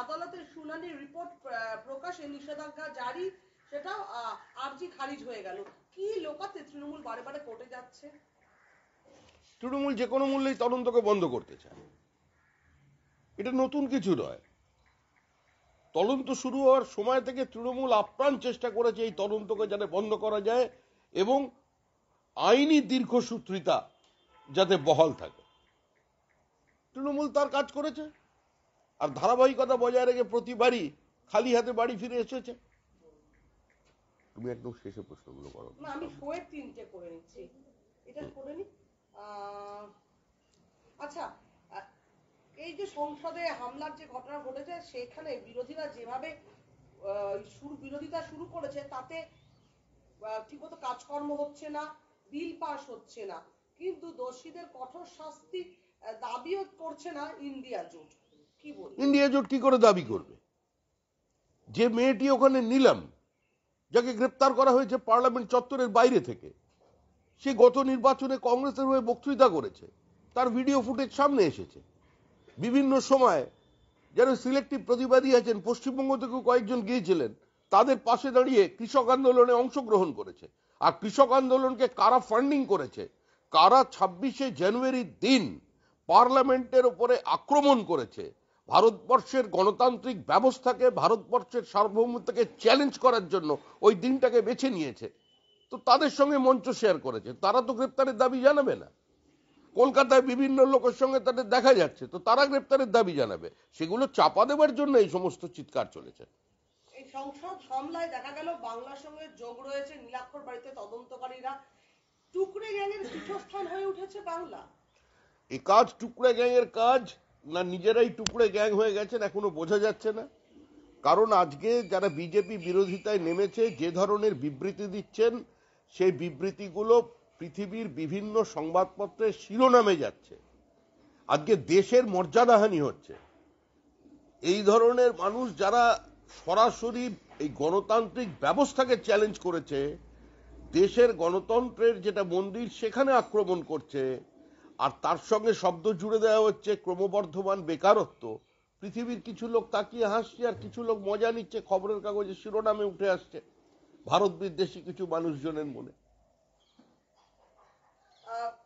আদালতের শুনানির রিপোর্ট প্রকাশে নিষেধাজ্ঞা জারি, সেটাও আর্জি খারিজ হয়ে গেল। কি লোকাতে তৃণমূল বারে বারে কোর্টে যাচ্ছে? তৃণমূল যে কোনো মূল্যেই তদন্তকে বন্ধ করতে চায়, এটা নতুন কিছু নয়। তদন্ত শুরু হওয়ার সময় থেকে তৃণমূল আপ্রাণ চেষ্টা করেছে এই তদন্তকে যাতে বন্ধ করা যায় এবং আইনি দীর্ঘসূত্রিতা যাতে বহাল থাকে। তৃণমূল তার কাজ করেছে আর ধারাবাহিকতা বজায় রেখে প্রতিবারই খালি হাতে বাড়ি ফিরে এসেছে। তুমি একদম শেষে প্রশ্নগুলো করো না, আমি শোয়ের তিনটে করে নিচ্ছি, এটা করে নি। আচ্ছা, এই যে সংসদে হামলার যে ঘটনা ঘটেছে, সেখানে বিরোধীরা যেভাবে বিরোধিতা শুরু করেছে, তাতে ঠিকমতো কাজকর্ম হচ্ছে না, বিল পাস হচ্ছে না, কিন্তু দোষীদের কঠোর শাস্তি দাবিও করছে না ইন্ডিয়া জোট। কি বল? ইন্ডিয়া জোট কি করে দাবি করবে? যে মেয়েটি ওখানে নিলাম, যাকে গ্রেপ্তার করা হয়েছে পার্লামেন্ট চত্বরের বাইরে থেকে, সে গত নির্বাচনে কংগ্রেসের হয়ে বক্তৃতা করেছে, তার ভিডিও ফুটেজ সামনে এসেছে। বিভিন্ন সময় যারা সিলেক্টিভ প্রতিবাদী আছেন, পশ্চিমবঙ্গ থেকেও কয়েকজন গিয়েছিলেন, তাদের পাশে দাঁড়িয়ে কৃষক আন্দোলনে অংশগ্রহণ করেছে। আর কৃষক আন্দোলনকে কারা ফান্ডিং করেছে, কারা 26শে জানুয়ারির দিন পার্লামেন্টের উপরে আক্রমণ করেছে, ভারতবর্ষের গণতান্ত্রিক ব্যবস্থাকে, ভারতবর্ষের সার্বভৌমত্বকে চ্যালেঞ্জ করার জন্য ওই দিনটাকে বেছে নিয়েছে, তো তাদের সঙ্গে মঞ্চ শেয়ার করেছে। তারা তো গ্রেপ্তারের দাবি জানাবে না। কলকাতায় বিভিন্ন লোকের সঙ্গে তাদের দেখা যাচ্ছে, তো তারা গ্রেপ্তারের দাবি জানাবে। সেগুলো চাপা দেওয়ার জন্য এই সমস্ত চিৎকার চলেছে। এই সংসদ হামলায় দেখা গেল বাংলার সঙ্গে যোগ রয়েছে নীলাক্ষর বাড়িতে তদন্তকারীরা। টুকরে গ্যাংয়ের পীঠস্থান হয়ে উঠেছে বাংলা। এই কাজ টুকরে গ্যাংয়ের কাজ না নিজেরাই টুকরে গ্যাং হয়ে গেছেন এখনো বোঝা যাচ্ছে না। কারণ আজকে যারা বিজেপি বিরোধিতায় নেমেছে, যে ধরনের বিবৃতি দিচ্ছেন, সেই বিবৃতিগুলো পৃথিবীর বিভিন্ন সংবাদপত্রের শিরোনামে যাচ্ছে। আজকে দেশের মর্যাদাহানি হচ্ছে। এই ধরনের মানুষ যারা সরাসরি এই গণতান্ত্রিক ব্যবস্থাকে চ্যালেঞ্জ করেছে, দেশের গণতন্ত্রের যেটা মন্দির সেখানে আক্রমণ করছে, আর তার সঙ্গে শব্দ জুড়ে দেওয়া হচ্ছে ক্রমবর্ধমান বেকারত্ব। পৃথিবীর কিছু লোক তাকিয়ে হাসছে আর কিছু লোক মজা নিচ্ছে, খবরের কাগজে শিরোনামে উঠে আসছে ভারত বিদ্বেষী কিছু মানুষজনের মনে।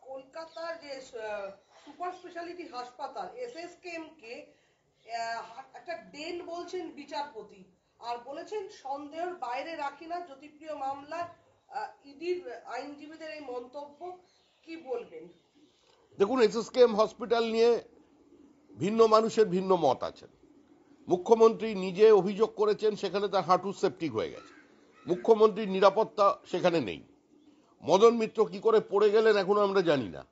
কলকাতার যে সুপার স্পেশালিটি হাসপাতাল এসএসকেএম কে একটা ডেন বলছেন বিচারপতি, আর বলেছেন সন্দেহের বাইরে রাখি না জ্যোতিপ্রিয় মামলা। ইডির আইনজীবীদের এই মন্তব্য, কি বলবেন? দেখুন, এসএসকেএম হসপিটাল নিয়ে ভিন্ন মানুষের ভিন্ন মত আছে। মুখ্যমন্ত্রী নিজে অভিযোগ করেছেন সেখানে তার হাঁটু সেপটিক হয়ে গেছে, মুখ্যমন্ত্রীর নিরাপত্তা সেখানে নেই। মদন মিত্র কি করে পড়ে গেলেন এখনো আমরা জানি না,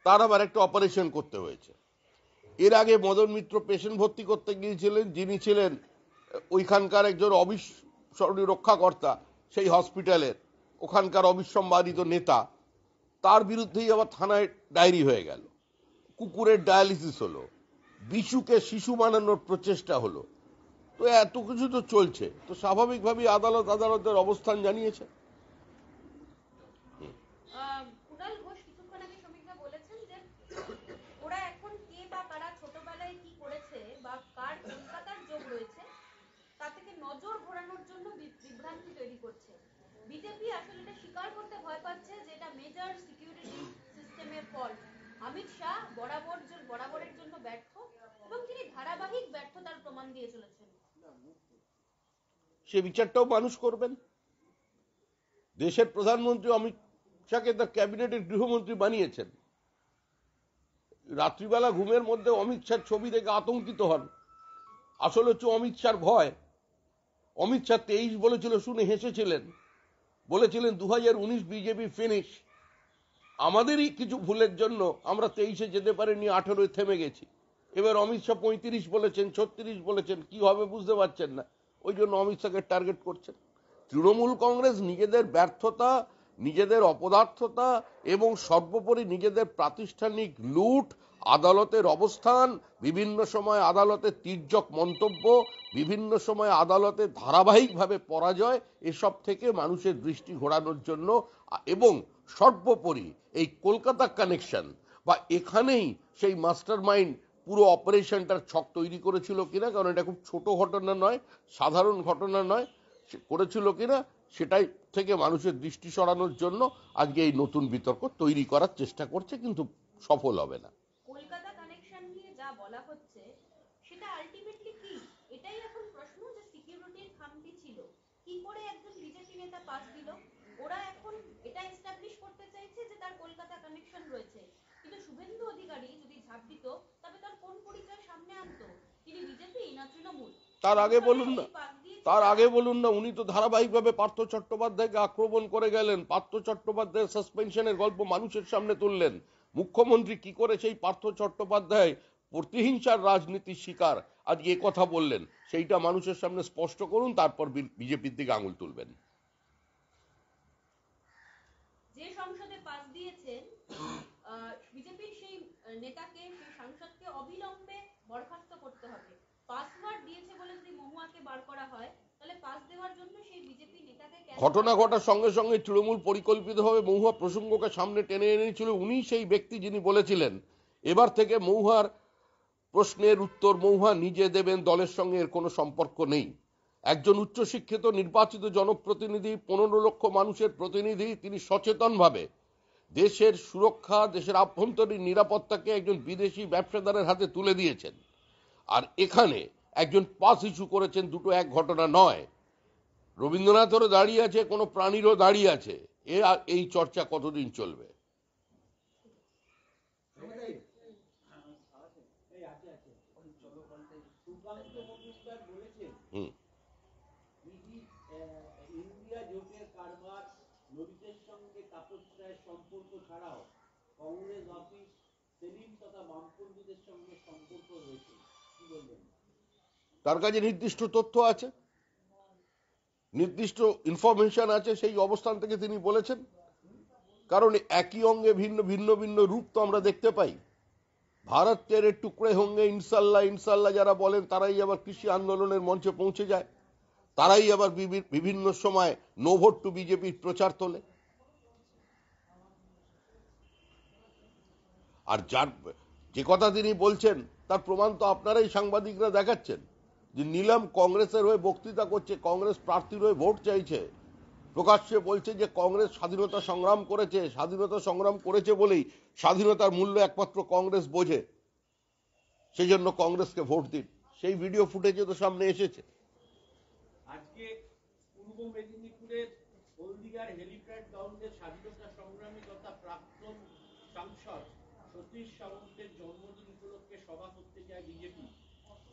তার আবার একটা অপারেশন করতে হয়েছে। এর আগে মদন মিত্র পেশেন্ট ভর্তি করতে গিয়েছিলেন, যিনি ছিলেন ওইখানকার একজন অবিস্মরণীয় রক্ষাকর্তা সেই হসপিটালের, ওখানকার অবিসম্বাদিত নেতা, তার বিরুদ্ধেই আবার থানায় ডায়েরি হয়ে গেল। কুকুরের ডায়ালিসিস হলো, বিশুকে শিশু বানানোর প্রচেষ্টা হলো, তো এত কিছু তো চলছে, তো স্বাভাবিকভাবেই আদালতের অবস্থান জানিয়েছে। বিজেপি আসলে এটা স্বীকার করতে ভয় পাচ্ছে যে এটা মেজর সিকিউরিটি সিস্টেমের ফল। অমিত শাহ বরাবরের জন্য ব্যর্থ এবং তিনি ধারাবাহিক ব্যর্থতার প্রমাণ দিয়ে চলেছেন। সে বিচারটাও মানুষ করবেন। দেশের প্রধানমন্ত্রী অমিত শাহকে তার ক্যাবিনেটের গৃহমন্ত্রী বানিয়েছেন। রাত্রিবেলা ঘুমের মধ্যে অমিত শাহ ছবি দেখে আতঙ্কিত হন। আসলে হচ্ছে অমিত শাহর ভয়। অমিত শাহ 23 বলেছিল, শুনে হেসেছিলেন, বলেছিলেন 2019 বিজেপি ফিনিশ। আমাদেরই কিছু ভুলের জন্য আমরা 23-এ যেতে পারিনি, 18-এ থেমে গেছি। এবার অমিত শাহ 35 বলেছেন, 36 বলেছেন, কি হবে বুঝতে পারছেন না, ওই জন্য অমিত শাহকে টার্গেট করছেন। তৃণমূল কংগ্রেস নিজেদের ব্যর্থতা, নিজেদের অপদার্থতা এবং সর্বোপরি নিজেদের প্রাতিষ্ঠানিক লুট, আদালতের অবস্থান, বিভিন্ন সময় আদালতের তির্যক মন্তব্য, বিভিন্ন সময় আদালতের ধারাবাহিকভাবে পরাজয়, এসব থেকে মানুষের দৃষ্টি ঘোরানোর জন্য এবং সর্বোপরি এই কলকাতা কানেকশন বা এখানেই সেই মাস্টার মাইন্ড পুরো অপারেশনটার ছক তৈরি করেছিল কিনা, কারণ এটা খুব ছোট ঘটনা নয়, সাধারণ ঘটনা নয়, সে করেছিল কিনা সেটাই থেকে মানুষের দৃষ্টি সরানোর জন্য আজকে এই নতুন বিতর্ক তৈরি করার চেষ্টা করছে, কিন্তু সফল হবে না। কলকাতা কানেকশন নিয়ে যা বলা হচ্ছে সেটা আলটিমেটলি কি, এটাই এখন প্রশ্ন, যে সিকিউরিটির খামতি ছিল, কি করে একজন বিজেপি নেতা পাস দিল। ওরা এখন এটা এস্টাবলিশ করতে চাইছে যে তার কলকাতা কানেকশন রয়েছে, কিন্তু শুভেন্দু অধিকারী যদি ঝাঁপ দিত তবে তার কোন পরিচয় সামনে আনতো, তিনি বিজেপি না তৃণমূল? তার আগে বলুন না, উনি তো ধারাবাহিকভাবে পার্থ চট্টোপাধ্যায়কে আক্রমণ করে গেলেন, পার্থ চট্টোপাধ্যায়ের সাসপেনশনের গল্প মানুষের সামনে তুললেন। মুখ্যমন্ত্রী কি করে সেই পার্থ চট্টোপাধ্যায় প্রতিহিংসার রাজনীতির শিকার আজকে কথা বললেন, সেইটা মানুষের সামনে স্পষ্ট করুন, তারপর বিজেপির দিকে আঙুল তুলবেন। যে সংসদে পাস দিয়েছেন বিজেপির সেই নেতাকে, সেই সাংসদকে অবিলম্বে বরখাস্ত করতে হবে। পাসওয়ার্ড দিয়েছে বলে যদি মহুয়াকে বার করা হয়, তাহলে পাস দেওয়ার জন্য সেই বিজেপি নেতাকে ঘটনা ঘটার সঙ্গে সঙ্গে তৃণমূল পরিকল্পিতভাবে মহুয়া প্রসঙ্গকে সামনে টেনে এনেছিল। উনি সেই ব্যক্তি যিনি বলেছিলেন এবার থেকে মহুয়ার প্রশ্নের উত্তর মহুয়া নিজে দেবেন, দলের সঙ্গে এর কোনো সম্পর্ক নেই। একজন উচ্চশিক্ষিত নির্বাচিত জনপ্রতিনিধি, 15 লক্ষ মানুষের প্রতিনিধি, তিনি সচেতনভাবে দেশের সুরক্ষা, দেশের আভ্যন্তরীণ নিরাপত্তাকে একজন বিদেশি ব্যবসাদারের হাতে তুলে দিয়েছেন। আর এখানে একজন পাস ইস্যু করেছেন, দুটো এক ঘটনা নয়। রবীন্দ্রনাথেরও দাঁড়িয়ে আছে, কোনো প্রাণীরও দাঁড়িয়ে আছে। এই চর্চা কতদিন চলবে? ইন্ডিয়া জোটের কারবার, ললিতের সঙ্গে তাপস রায়ের সম্পর্ক ছাড়াও কংগ্রেস অফিস, সেলিম তথা বামপন্থীদের সঙ্গে সম্পর্ক রয়েছে, কি বলবেন? তার কাছে নির্দিষ্ট তথ্য আছে, নির্দিষ্ট ইনফরমেশন আছে, সেই অবস্থান থেকে তিনি বলেছেন। কারণ একই অঙ্গে ভিন্ন ভিন্ন ভিন্ন রূপ তো আমরা দেখতে পাই। ভারত তেরে টুকরে হোঙ্গে ইনশাল্লাহ ইনশাল্লাহ যারা বলেন, তারাই আবার কৃষি আন্দোলনের মঞ্চে পৌঁছে যায়, তারাই আবার বিভিন্ন সময় নো ভোট টু বিজেপির প্রচার তোলে। আর যার যে কথা তিনি বলছেন তার প্রমাণ তো আপনারাই সাংবাদিকরা দেখাচ্ছেন, যে নিলাম কংগ্রেসের হয়ে বক্তৃতা করছে, কংগ্রেস প্রার্থীর হয়ে ভোট চাইছে, প্রকাশ্যে বলছে যে কংগ্রেস স্বাধীনতা সংগ্রাম করেছে, স্বাধীনতা সংগ্রাম করেছে বলেই স্বাধীনতার মূল্য একমাত্র কংগ্রেস বোঝে, সেই জন্য কংগ্রেসকে ভোট দিন। সেই ভিডিও ফুটেজে তো সামনে এসেছে। আজকে পূর্ব মেদিনীপুরের হলদিয়ার হেলিপ্যাড গ্রাউন্ডে স্বাধীনতা সংগ্রামী তথা প্রাক্তন সাংসদ সতীশ সামন্তের জন্মদিন উপলক্ষে সভা করতে যায় বিজেপি।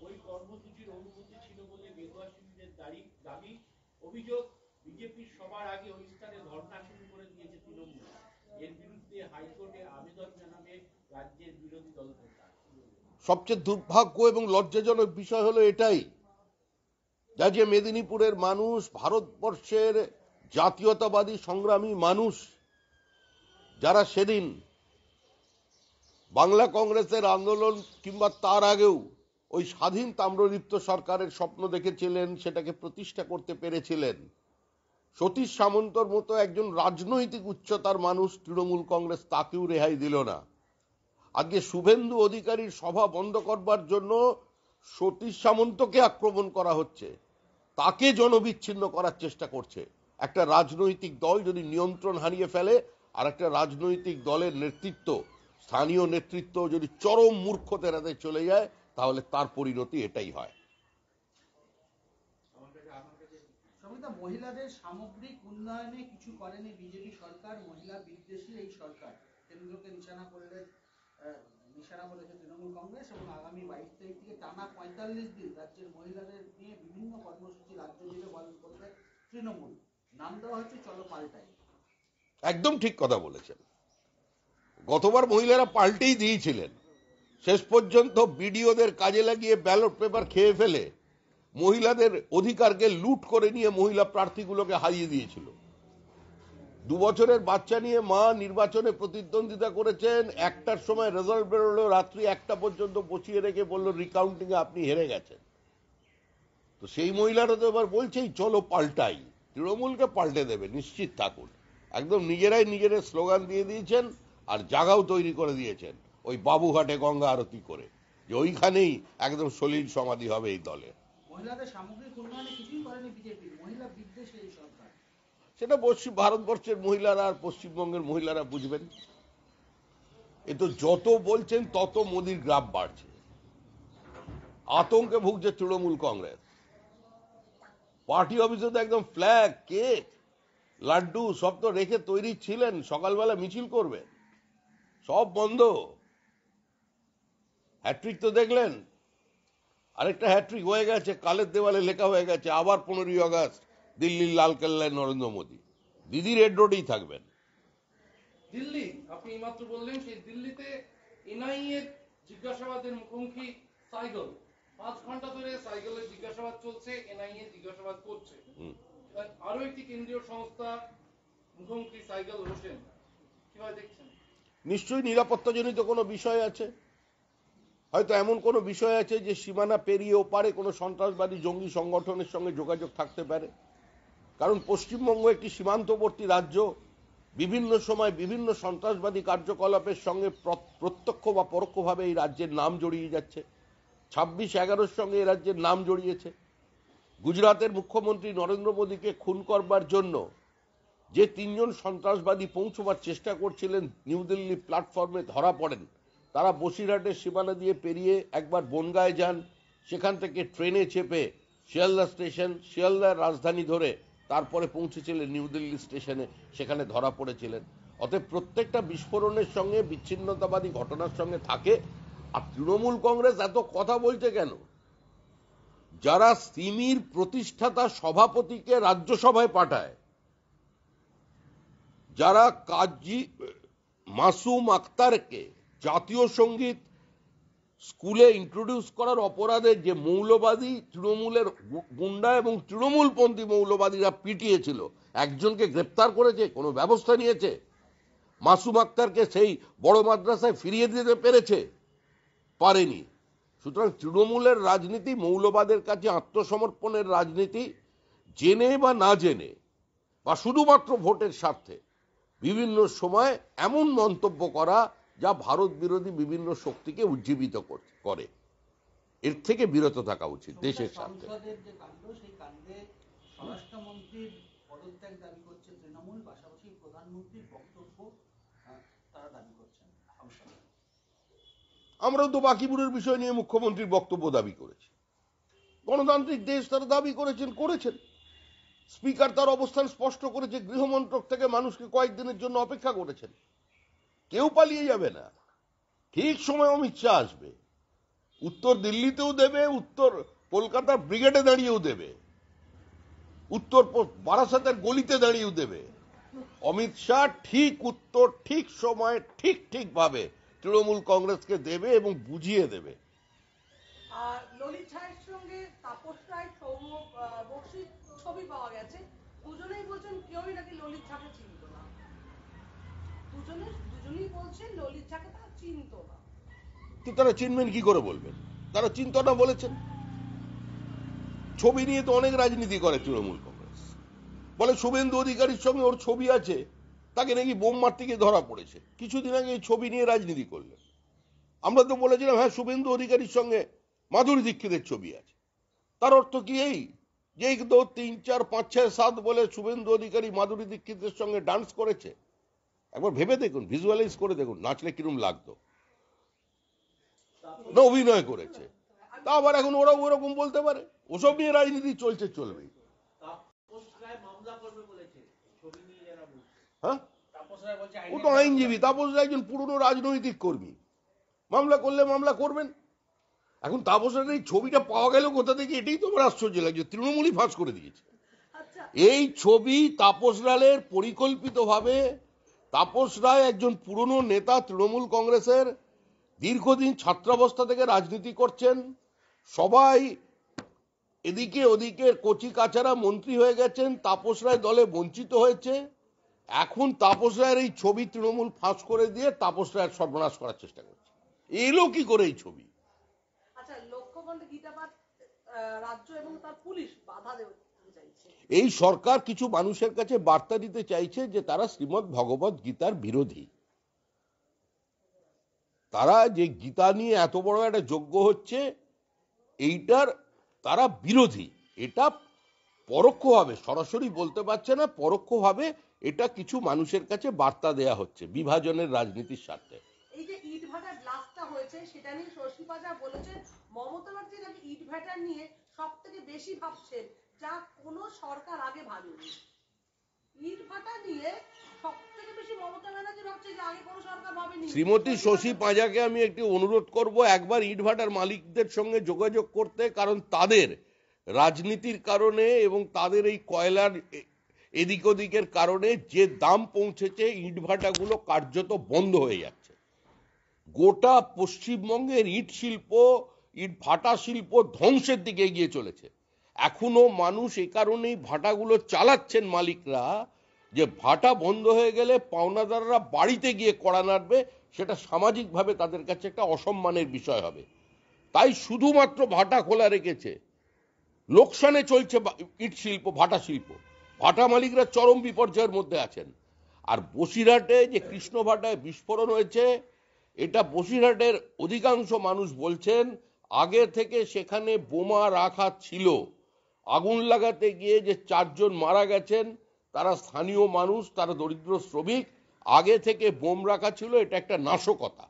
ওই কর্মসূচির অনুমতি ছিল বলে বেগুয়া শিবিরের দাবি। অভিযোগ, বিজেপির সবার আগে ওই স্থানে ধর্ণা শুরু করে দিয়েছে তৃণমূল। এর বিরুদ্ধে হাইকোর্টে আবেদন জানাবে রাজ্যের বিরোধী দল নেতা। সবচেয়ে দুর্ভাগ্য এবং লজ্জাজনক বিষয় হলো এটাই, যে মেদিনীপুরের মানুষ, ভারতবর্ষের জাতীয়তাবাদী সংগ্রামী মানুষ, যারা সেদিন বাংলা কংগ্রেসের আন্দোলন কিংবা তার আগেও ওই স্বাধীন তাম্রলিপ্ত সরকারের স্বপ্ন দেখেছিলেন, সেটাকে প্রতিষ্ঠা করতে পেরেছিলেন, সতীশ সামন্তর মতো একজন রাজনৈতিক উচ্চতার মানুষ তৃণমূল কংগ্রেস তাকেও রেহাই দিল না। আজকে শুভেন্দু অধিকারীর সভা বন্ধ করবার জন্য সতীশ সামন্তকে আক্রমণ করা হচ্ছে, তাকে জনবিচ্ছিন্ন করার চেষ্টা করছে। একটা রাজনৈতিক দল যদি নিয়ন্ত্রণ হারিয়ে ফেলে, আর একটা রাজনৈতিক দলের নেতৃত্ব, স্থানীয় নেতৃত্ব যদি চরম মূর্খতার হাতে চলে যায়, তাহলে তার পরিণতি এটাই হয়। মহিলাদের সামগ্রিক উন্নয়নে কিছু করেনি বিজেপি সরকার, মহিলা বিদ্বেষী এই সরকার। কেন্দ্রকে নিশানা করেছে তৃণমূল কংগ্রেস, এবং আগামী 22 তারিখ থেকে টানা 45 দিন রাজ্যের মহিলাদের নিয়ে বিভিন্ন কর্মসূচি রাজ্য জুড়ে পালন করবে তৃণমূল। নাম দেওয়া হচ্ছে চলো পাল্টাই। একদম ঠিক কথা বলেছেন। গতবার মহিলারা পাল্টেই দিয়েছিলেন, শেষ পর্যন্ত বিডিওদের কাজে লাগিয়ে ব্যালট পেপার খেয়ে ফেলে মহিলাদের অধিকারকে লুট করে নিয়ে মহিলা প্রার্থীগুলোকে হারিয়ে দিয়েছিল। 2 বছরের বাচ্চা নিয়ে মা নির্বাচনে প্রতিদ্বন্দ্বিতা করেছেন, 1টার সময় রেজাল্ট বেরোলো, রাত্রি 1টা পর্যন্ত বসিয়ে রেখে বললো রিকাউন্টিং এ আপনি হেরে গেছেন। তো সেই মহিলারা তো এবার বলছেই চলো পাল্টাই, তৃণমূলকে পাল্টে দেবে, নিশ্চিত থাকুন। একদম নিজেরাই নিজেদের স্লোগান দিয়ে দিয়েছেন, আর জায়গাও তৈরি করে দিয়েছেন ওই বাবুঘাটে গঙ্গা আরতি করে। যে ওইখানেই একদম সলিল সমাধি হবে এই দলের। মহিলাদের সামগ্রিক উন্নয়নে কিছুই করেনি বিজেপি, মহিলা বিদ্বেষী এই সরকার। সেটা ভারতবর্ষের মহিলারা আর পশ্চিমবঙ্গের মহিলারা বুঝবেন। এ তো যত বলছেন তত মোদির গ্রাফ বাড়ছে, আতঙ্কে ভুগছে তৃণমূল কংগ্রেস। পার্টি অফিসে তো একদম ফ্ল্যাগ, কেক, লাড্ডু সব তো রেখে তৈরি ছিলেন, সকালবেলা মিছিল করবেন, সব বন্ধ। হ্যাট্রিক তো দেখলেন, আরেকটা হ্যাট্রিক হয়ে গেছে, কালের দেওয়ালে লেখা হয়ে গেছে আবার 15ই আগস্ট দিল্লির লালকেল্লায় নরেন্দ্র মোদী। দিদি রেড রোডেই থাকবেন। দিল্লি, আপনি এইমাত্র বললেন সেই দিল্লিতে এনআইএ জিজ্ঞাসাবাদের মুখোমুখি সাইকেল, 5 ঘন্টা ধরে সাইকেলের জিজ্ঞাসাবাদ চলছে, এনআইএ জিজ্ঞাসাবাদ করছে। আরো একটি কেন্দ্রীয় সংস্থা মুখোমুখি সাইকেল হোসেন, কিভাবে দেখছেন? নিশ্চয়ই নিরাপত্তাজনিত কোনো বিষয় আছে, হয়তো এমন কোনো বিষয় আছে যে সীমানা পেরিয়ে ওপারে কোনো সন্ত্রাসবাদী জঙ্গি সংগঠনের সঙ্গে যোগাযোগ থাকতে পারে। কারণ পশ্চিমবঙ্গ একটি সীমান্তবর্তী রাজ্য, বিভিন্ন সময় বিভিন্ন সন্ত্রাসবাদী কার্যকলাপের সঙ্গে প্রত্যক্ষ বা পরোক্ষভাবে এই রাজ্যের নাম জড়িয়ে যাচ্ছে। 26/11-র সঙ্গে এই রাজ্যের নাম জড়িয়েছে। গুজরাটের মুখ্যমন্ত্রী নরেন্দ্র মোদীকে খুন করবার জন্য যে 3 জন সন্ত্রাসবাদী পৌঁছবার চেষ্টা করছিলেন নিউ দিল্লি প্ল্যাটফর্মে ধরা পড়েন, তারা বসিরহাটের সীমানা দিয়ে পেরিয়ে একবার বনগাঁয় যান, সেখান থেকে ট্রেনে চেপে শিয়ালদা স্টেশন, শিয়ালদার রাজধানী ধরে তারপরে পৌঁছেছিলেন নিউ দিল্লি স্টেশনে, সেখানে ধরা পড়েছিলেন। অতএব প্রত্যেকটা বিস্ফোরণের সঙ্গে বিচ্ছিন্নতাবাদী ঘটনার সঙ্গে থাকে। আর তৃণমূল কংগ্রেস এত কথা বলছে কেন? যারা সিমির প্রতিষ্ঠাতা সভাপতিকে রাজ্যসভায় পাঠায়, যারা কাজী মাসুম আক্তারকে জাতীয় সঙ্গীত স্কুলে ইন্ট্রোডিউস করার অপরাধে যে মৌলবাদী তৃণমূলের গুন্ডা এবং তৃণমূলপন্থী মৌলবাদীরা পিটিয়েছিল, একজনকে গ্রেপ্তার করেছে, কোনো ব্যবস্থা নিয়েছে? মাসুম আক্তারকে সেই বড় মাদ্রাসায় ফিরিয়ে দিতে পেরেছে? পারেনি। সুতরাং তৃণমূলের রাজনীতি মৌলবাদের কাছে আত্মসমর্পণের রাজনীতি, জেনে বা না জেনে বা শুধুমাত্র ভোটের স্বার্থে বিভিন্ন সময় এমন মন্তব্য করা যা ভারত বিরোধী বিভিন্ন শক্তিকে উজ্জীবিত করে। এর থেকে বিরত থাকা উচিত দেশের স্বার্থে। সংসদের যে কাণ্ড, সেই কাণ্ডে স্বরাষ্ট্রমন্ত্রীর পদত্যাগ দাবি করছে তৃণমূল, পাশাপাশি প্রধানমন্ত্রীর বক্তব্য তারা দাবি করছেন। আমরাও তো বাকিপুরের বিষয় নিয়ে মুখ্যমন্ত্রীর বক্তব্য দাবি করেছি। গণতান্ত্রিক দেশ, তারা দাবি করেছেন। স্পিকার তার অবস্থান স্পষ্ট করেছে, গৃহমন্ত্রক থেকে মানুষকে কয়েকদিনের জন্য অপেক্ষা করেছেন। কেউ পালিয়ে যাবে না, ঠিক সময় অমিত শাহ আসবে, উত্তর দিল্লিতেও দেবে, উত্তর কলকাতার ব্রিগেডে দাঁড়িয়েও দেবে, উত্তর বারাসাতের গলিতে দাঁড়িয়েও দেবে। অমিত শাহ ঠিক উত্তর, ঠিক সময়, ঠিক ভাবে তৃণমূল কংগ্রেসকে দেবে এবং বুঝিয়ে দেবে। আর ললিত ঝায়ের সঙ্গে তাপস রায়, সৌম্য বক্সির ছবি পাওয়া গেছে। দুজনেই বলছেন কেউই নাকি ললিত ঝাকে চিনত না। দুজনেই বলছেন ললিত ঝাকে তারা চিনত না। তো তারা চিনবেন কি করে বলবেন? তারা চিনত না বলেছেন। ছবি নিয়ে তো অনেক রাজনীতি করে তৃণমূল কংগ্রেস, বলে শুভেন্দু অধিকারীর সঙ্গে ওর ছবি আছে, তাকে নাকি বোম মারতে গিয়ে ধরা পড়েছে। কিছুদিন আগে এই ছবি নিয়ে রাজনীতি করলেন। আমরা তো বলেছিলাম হ্যাঁ শুভেন্দু অধিকারীর সঙ্গে মাধুরী দীক্ষিতের ছবি আছে। তার অর্থ কি এই যে 2, 3, 4, 5, 6, 7 বলে শুভেন্দু অধিকারী মাধুরী দীক্ষিতের সঙ্গে ডান্স করেছে? একবার ভেবে দেখুন, ভিজুয়ালাইজ করে দেখুন, নাচলে কিরম লাগতো, না অভিনয় করেছে। তা আবার এখন ওরা ওরকম বলতে পারে? ওসব নিয়ে রাজনীতি চলবেই। হ্যাঁ, ও তো আইনজীবী। তাপস রায় একজন পুরনো রাজনৈতিক কর্মী, মামলা করলে মামলা করবেন। এখন তাপস রায়ের এই ছবিটা পাওয়া গেল কোথা থেকে, এটাই তো আমার আশ্চর্য লাগছে। তৃণমূলই ফাঁস করে দিয়েছে এই ছবি। তাপস রায়ের পরিকল্পিতভাবে, তাপস রায় একজন পুরনো নেতা তৃণমূল কংগ্রেসের, দীর্ঘদিন ছাত্রাবস্থা থেকে রাজনীতি করছেন, সবাই এদিকে ওদিকে কচি কাচারা মন্ত্রী হয়ে গেছেন, তাপস রায় দলে বঞ্চিত হয়েছে। এখন তাপস রায়ের এই ছবি তৃণমূল ফাঁস করে দিয়ে তাপস রায়ের সর্বনাশ করার চেষ্টা করছে। এলো কি করে এই ছবি? আচ্ছা, লক্ষ্যখণ্ডে গীতাপাঠ রাজ্য এবং তার পুলিশ বাধা দেবে চাইছে। এই সরকার কিছু মানুষের কাছে বার্তা দিতে চাইছে যে তারা শ্রীমদ্ ভগবত গীতার বিরোধী। তারা যে গীতা নিয়ে এত বড় একটা যজ্ঞ হচ্ছে, এইটার তারা বিরোধী। এটা পরোক্ষভাবে, সরাসরি বলতে পারছে না, পরোক্ষভাবে এটা কিছু মানুষের কাছে বার্তা দেয়া হচ্ছে বিভাজনের রাজনীতির স্বার্থে। এই যে ইটভাটার ব্লাস্টটা হয়েছে সেটা নিয়ে শশী পাজা বলেছে মমতা ব্যানার্জি নাকি ইটভাটার নিয়ে সব থেকে বেশি ভাবছেন, যা কোনো সরকার আগে ভাবেনি। ইটভাটা নিয়ে সব থেকে বেশি মমতা ব্যানার্জি ভাবছে, যে আগে কোনো সরকার ভাবেনি। শ্রীমতী শশী পাঁজাকে আমি একটি অনুরোধ করব, একবার ইটভাটার মালিকদের সঙ্গে যোগাযোগ করতে, কারণ তাদের রাজনীতির কারণে এবং তাদের এই কয়লার এদিক ওদিকের কারণে যে দাম পৌঁছেছে, ইটভাটাগুলো কার্যত বন্ধ হয়ে যাচ্ছে। গোটা পশ্চিমবঙ্গের ইট শিল্প, ইট ভাটা শিল্প ধ্বংসের দিকে এগিয়ে চলেছে। এখনো মানুষ এই কারণেই ভাটাগুলো চালাচ্ছেন মালিকরা, যে ভাটা বন্ধ হয়ে গেলে পাওনাদাররা বাড়িতে গিয়ে কড়া নাড়বে, সেটা সামাজিকভাবে তাদের কাছে একটা অসম্মানের বিষয় হবে। তাই শুধুমাত্র ভাটা খোলা রেখেছে। লোকসানে চলছে ইট শিল্প, ভাটা শিল্প। ভাটা মালিকরা চরম বিপর্যয়ের মধ্যে আছেন। আর বসিরহাটে যে কৃষ্ণ ভাটায় বিস্ফোরণ হয়েছে, এটা বসিরহাটের অধিকাংশ মানুষ বলছেন আগে থেকে সেখানে বোমা রাখা ছিল। আগুন লাগাতে গিয়ে যে 4 জন মারা গেছেন তারা স্থানীয় মানুষ, তারা দরিদ্র শ্রমিক। আগে থেকে বোম রাখা ছিল, এটা একটা নাশকতা।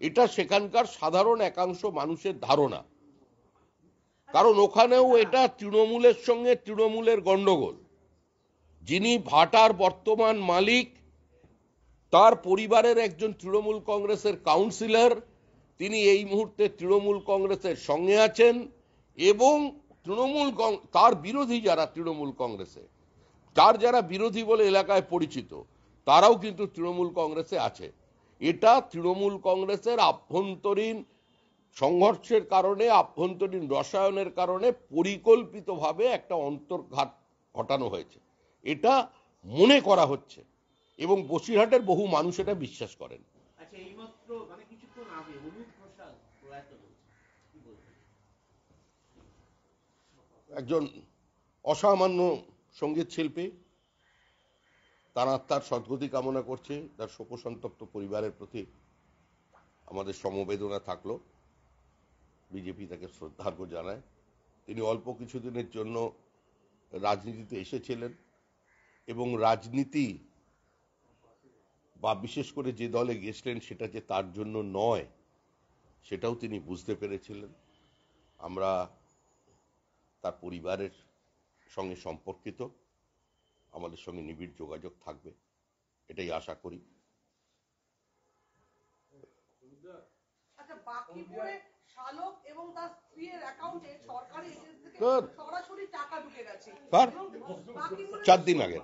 এটা সেখানকার সাধারণ একাংশ মানুষের ধারণা। কারণ ওখানেও এটা তৃণমূলের সঙ্গে তৃণমূলের গন্ডগোল। যিনি ভাটার বর্তমান মালিক, তার পরিবারের একজন তৃণমূল কংগ্রেসের কাউন্সিলর, তিনি এই মুহূর্তে তৃণমূল কংগ্রেসের সঙ্গে আছেন, এবং তার বিরোধী যারা তৃণমূল কংগ্রেসে, তার যারা বিরোধী বলে এলাকায় পরিচিত, তারাও কিন্তু তৃণমূল কংগ্রেসে আছে। এটা তৃণমূল কংগ্রেসের আভ্যন্তরীণ সংঘর্ষের কারণে, আভ্যন্তরীণ রসায়নের কারণে পরিকল্পিতভাবে একটা অন্তর্ঘাত ঘটানো হয়েছে, এটা মনে করা হচ্ছে, এবং বসিরহাটের বহু মানুষ এটা বিশ্বাস করেন। আচ্ছা, এইমাত্র মানে কিছুক্ষণ আগে অনুপ ঘোষাল প্রয়াত হয়েছে, কি বলবেন? একজন অসামান্য সঙ্গীত শিল্পী, তার আত্মার সদ্গতি কামনা করছে। তার শোকসন্তপ্ত পরিবারের প্রতি আমাদের সমবেদনা থাকলো। বিজেপি তাকে শ্রদ্ধার্ঘ্য জানায়। তিনি অল্প কিছুদিনের জন্য রাজনীতিতে এসেছিলেন, এবং রাজনীতি বা বিশেষ করে যে দলে গেছিলেন সেটা যে তার জন্য নয়, সেটাও তিনি বুঝতে পেরেছিলেন। আমরা তার পরিবারের সঙ্গে সম্পর্কিত, আমাদের সঙ্গে নিবিড় যোগাযোগ থাকবে, এটাই আশা করি। আচ্ছা, বাকিপুরে শালক এবং তার স্ত্রীর অ্যাকাউন্টে সরকারি এজেন্সি থেকে সরাসরি টাকা ঢুকে গেছে। 4 দিন আগে।